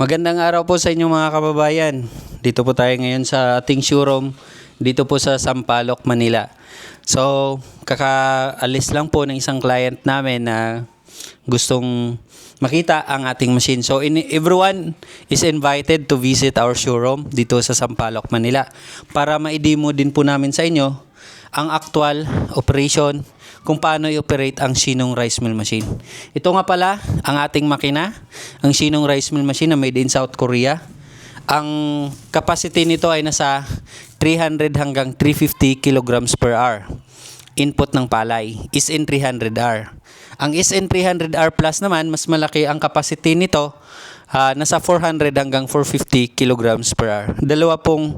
Magandang araw po sa inyo mga kababayan. Dito po tayo ngayon sa ating showroom dito po sa Sampaloc, Manila. So, kakaalis lang po ng isang client namin na gustong makita ang ating machine. So, everyone is invited to visit our showroom dito sa Sampaloc, Manila para ma-demo din po namin sa inyo ang actual operation kung paano i-operate ang Shinong rice mill machine. Ito nga pala ang ating makina, ang Shinong rice mill machine na made in South Korea. Ang capacity nito ay nasa 300 hanggang 350 kilograms per hour. Input ng palay is in 300R. Ang SN 300R Plus naman, mas malaki ang capacity nito, nasa 400 hanggang 450 kilograms per hour. Dalawa pong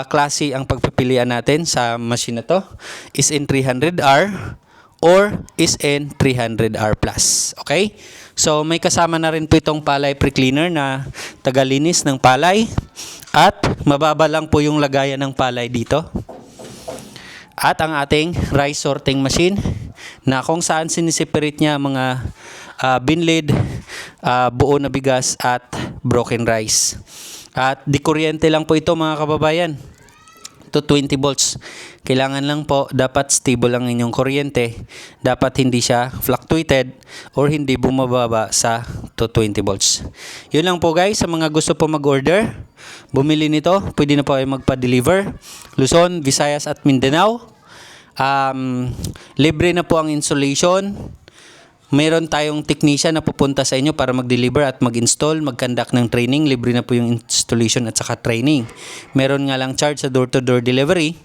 klase ang pagpipilian natin sa machine na to, SN 300R or SN 300R Plus. Okay? So may kasama na rin po itong palay pre-cleaner na tagalinis ng palay at mababa lang po yung lagayan ng palay dito. At ang ating rice sorting machine na kung saan siniseparate niya mga binlid, buo na bigas at broken rice. At di kuryente lang po ito mga kababayan. To 20 volts. Kailangan lang po dapat stable ang inyong kuryente. Dapat hindi siya fluctuated or hindi bumababa sa to 20 volts. Yun lang po guys, sa mga gusto po mag-order, bumili nito, pwede na po kayo magpa-deliver. Luzon, Visayas at Mindanao. Libre na po ang installation. Mayroon tayong technician na pupunta sa inyo para mag-deliver at mag-install, mag-conduct ng training. Libre na po yung installation at saka training. Meron nga lang charge sa door-to-door delivery.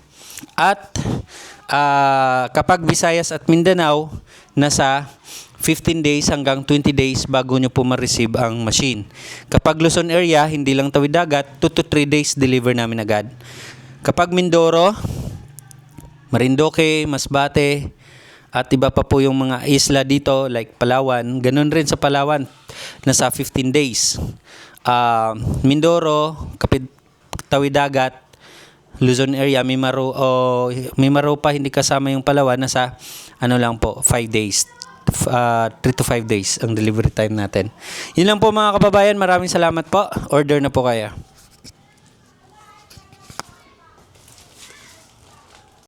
At kapag Visayas at Mindanao, nasa 15 days hanggang 20 days bago nyo po ma-receive ang machine. Kapag Luzon area, hindi lang tawid dagat, 2 to 3 days deliver namin agad. Kapag Mindoro, Marinduque, Masbate, at iba pa po yung mga isla dito like Palawan. Ganun rin sa Palawan, nasa 15 days. Mindoro, tawid dagat, Luzon area, Mimaro pa hindi kasama yung Palawan, nasa lang po, 5 days. 3 to 5 days ang delivery time natin. Yun lang po mga kababayan, maraming salamat po. Order na po kaya.